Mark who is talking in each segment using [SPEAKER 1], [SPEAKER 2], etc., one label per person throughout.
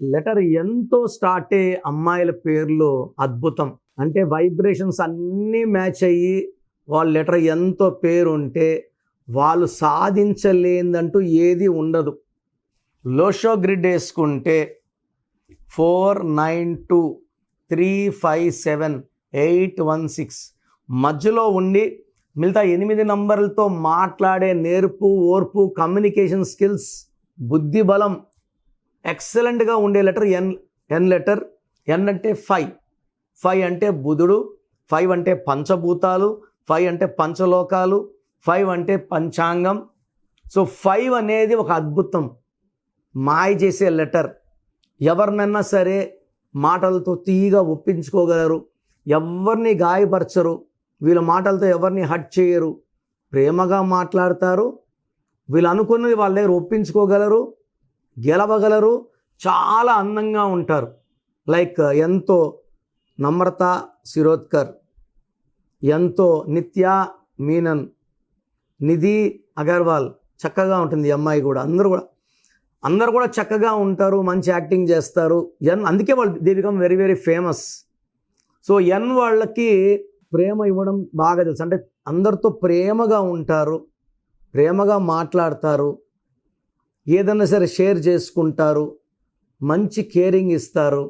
[SPEAKER 1] Letter ఎంతో start అయ్యే అమ్మాయిల పేర్లు అద్భుతం. అంటే వైబ్రేషన్స్ అన్నీ మ్యాచ్ అయ్యి వాళ్ళ లెటర్ ఎంతో పేరు ఉంటే వాళ్ళు సాధించలేదంటూ ఏది ఉండదు. లోషో గ్రిడ్ వేసుకుంటే 492357 మధ్యలో ఉండి మిగతా 8 నంబర్లతో మాట్లాడే నేర్పు, ఓర్పు, కమ్యూనికేషన్ స్కిల్స్, బుద్ధి బలం ఎక్సలెంట్గా ఉండే లెటర్ ఎన్ లెటర్. ఎన్ అంటే 5 అంటే బుధుడు, 5 అంటే పంచభూతాలు, 5 అంటే పంచలోకాలు, 5 అంటే పంచాంగం. సో 5 అనేది ఒక అద్భుతం, మాయ చేసే లెటర్. ఎవరినన్నా సరే మాటలతో తీయగా ఒప్పించుకోగలరు, ఎవరిని గాయపరచరు, వీళ్ళ మాటలతో ఎవరిని హట్ చేయరు, ప్రేమగా మాట్లాడతారు, వీళ్ళు అనుకున్నది వాళ్ళ దగ్గర ఒప్పించుకోగలరు, గెలవగలరు, చాలా అందంగా ఉంటారు. లైక్ ఎంతో నమ్రత శిరోద్కర్, ఎంతో నిత్య మీనన్, నిధి అగర్వాల్, చక్కగా ఉంటుంది ఈ అమ్మాయి కూడా. అందరూ కూడా చక్కగా ఉంటారు, మంచి యాక్టింగ్ చేస్తారు. అందుకే వాళ్ళు they become very very famous. So వాళ్ళకి ప్రేమ ఇవ్వడం బాగా తెలుసు. అంటే అందరితో ప్రేమగా ఉంటారు, ప్రేమగా మాట్లాడతారు, ఏదన్నా సరే షేర్ చేసుకుంటారు, మంచి కేరింగ్ ఇస్తారు.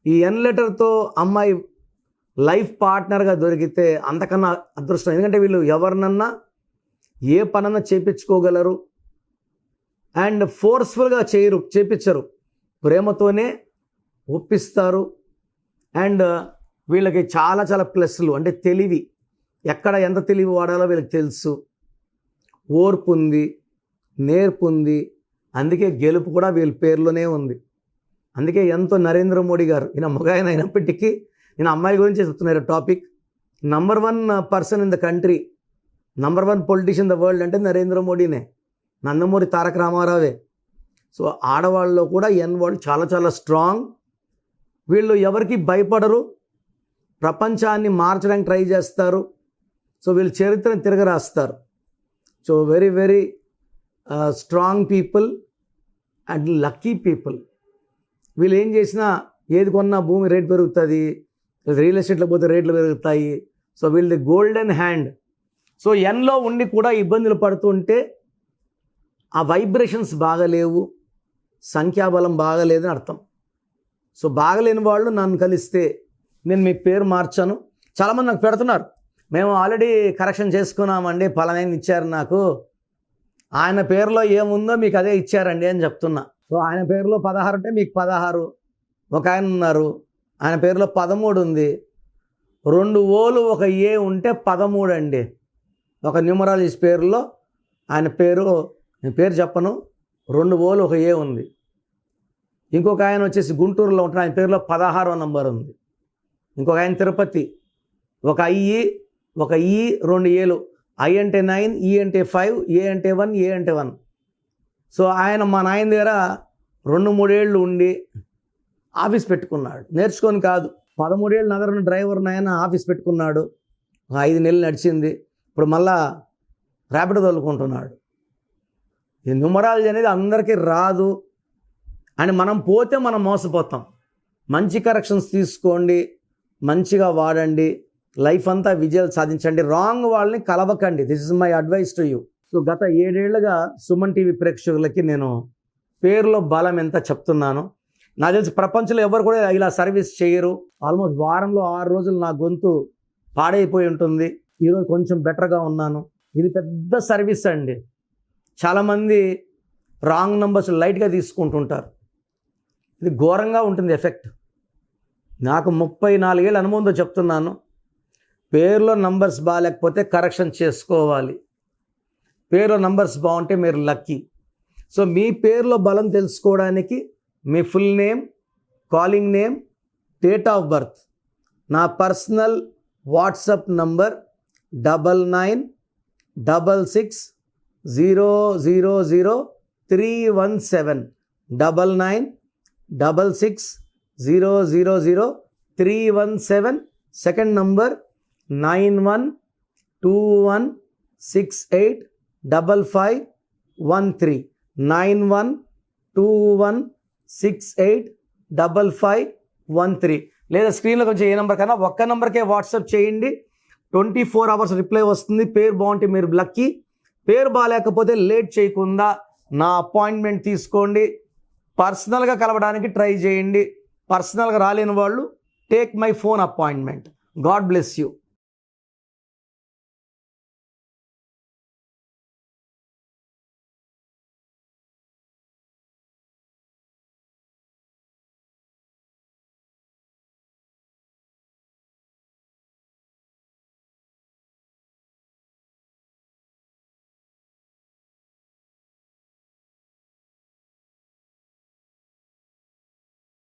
[SPEAKER 1] ఈ ఎన్ లెటర్తో అమ్మాయి లైఫ్ పార్ట్నర్గా దొరికితే అంతకన్నా అదృష్టం. ఎందుకంటే వీళ్ళు ఎవరినన్నా ఏ పనన్నా చేపించుకోగలరు అండ్ ఫోర్స్ఫుల్గా చేపించరు, ప్రేమతోనే ఒప్పిస్తారు. అండ్ వీళ్ళకి చాలా చాలా ప్లస్లు, అంటే తెలివి, ఎక్కడ ఎంత తెలివి వాడాలో వీళ్ళకి తెలుసు, ఓర్పు ఉంది, నేర్పు ఉంది. అందుకే గెలుపు కూడా వీళ్ళ పేర్లోనే ఉంది. అందుకే ఎంతో నరేంద్ర మోడీ గారు, ఈయన మగాయన అయినప్పటికీ నేను అమ్మాయి గురించి చెప్తున్నారు topic. Number 1 person in the country, number 1 politician the world అంటే నరేంద్ర మోడీనే, నందమూరి తారక రామారావే. సో ఆడవాళ్ళలో కూడా వాళ్ళు చాలా చాలా స్ట్రాంగ్. వీళ్ళు ఎవరికి భయపడరు, ప్రపంచాన్ని మార్చడానికి ట్రై చేస్తారు. సో వీళ్ళు చరిత్రను తిరగరాస్తారు. So very very strong people and lucky people. వీళ్ళు ఏం చేసినా, ఏది కొన్నా భూమి రేట్ పెరుగుతుంది, రియల్ ఎస్టేట్లో పోతే రేట్లు పెరుగుతాయి. సో వీళ్ళది గోల్డెన్ హ్యాండ్. సో ఎన్లో ఉండి కూడా ఇబ్బందులు పడుతుంటే ఆ వైబ్రేషన్స్ బాగలేవు, సంఖ్యాబలం బాగలేదని అర్థం. సో బాగలేని వాళ్ళు నన్ను కలిస్తే నేను మీ పేరు మార్చాను. చాలామంది నాకు పెడుతున్నారు, మేము ఆల్రెడీ కరెక్షన్ చేసుకున్నామండి, పలానా ఇచ్చారు నాకు, ఆయన పేరులో ఏముందో మీకు అదే ఇచ్చారండి అని చెప్తున్నా. సో ఆయన పేరులో 16 ఉంటే మీకు 16. ఒక ఆయన ఉన్నారు, ఆయన పేరులో 13 ఉంది, 2 ఓలు 1 ఏ ఉంటే 13 అండి. ఒక న్యూమరాలజీ పేరులో ఆయన పేరు, నేను పేరు చెప్పను, 2 ఓలు 1 ఏ ఉంది. ఇంకొక ఆయన వచ్చేసి గుంటూరులో ఉంటాడు, ఆయన పేరులో 16వ నంబర్ ఉంది. ఇంకొక ఆయన తిరుపతి, 1 ఐ, 2 ఏలు, ఐ అంటే 9, ఈ అంటే 5, ఏ అంటే 1, ఏ అంటే 1. సో ఆయన మా నాయన దగ్గర 2-3 ఏళ్ళు ఉండి ఆఫీస్ పెట్టుకున్నాడు, నేర్చుకొని కాదు. 13 ఏళ్ళు నగరం డ్రైవర్ నాయన ఆఫీస్ పెట్టుకున్నాడు, 5 నెలలు నడిచింది. ఇప్పుడు మళ్ళా ర్యాపిడో తోలుకుంటున్నాడు. ఈ న్యూమరాలజీ అనేది అందరికీ రాదు అని మనం పోతే మనం మోసపోతాం. మంచి కరెక్షన్స్ తీసుకోండి, మంచిగా వాడండి, లైఫ్ అంతా విజయాలు సాధించండి. రాంగ్ వాళ్ళని కలవకండి. This is my advice to you. So గత 7 ఏళ్లుగా సుమన్ టీవీ ప్రేక్షకులకి నేను పేరులో బలం ఎంత చెప్తున్నాను. నాకు తెలిసి ప్రపంచంలో ఎవరు కూడా ఇలా సర్వీస్ చేయరు. ఆల్మోస్ట్ వారంలో 6 రోజులు నా గొంతు పాడైపోయి ఉంటుంది. ఈరోజు కొంచెం బెటర్గా ఉన్నాను. ఇది పెద్ద సర్వీస్ అండి. చాలామంది రాంగ్ నంబర్స్ లైట్గా తీసుకుంటుంటారు. ఇది ఘోరంగా ఉంటుంది ఎఫెక్ట్. నాకు 34 ఏళ్ళ అనుభవంతో చెప్తున్నాను. పేరులో నంబర్స్ బాగాలేకపోతే కరెక్షన్ చేసుకోవాలి. పేరులో నంబర్స్ బాగుంటే మీరు లక్కీ. సో మీ పేరులో బలం తెలుసుకోవడానికి మీ full name, calling name, date of birth, నా personal WhatsApp number 9966000317 9966000317. Second number 9121685513 9121 685513 లేదా స్క్రీన్లో కొంచెం ఏ నెంబర్ కన్నా ఒక్క నెంబర్కే వాట్సాప్ చేయండి. 24 hours రిప్లై వస్తుంది. పేరు బాగుంటే మీరు లక్కీ, పేరు బాగాలేకపోతే లేట్ చేయకుండా నా అపాయింట్మెంట్ తీసుకోండి. పర్సనల్గా కలవడానికి ట్రై చేయండి. పర్సనల్గా రాలేని వాళ్ళు take my phone appointment. God bless you.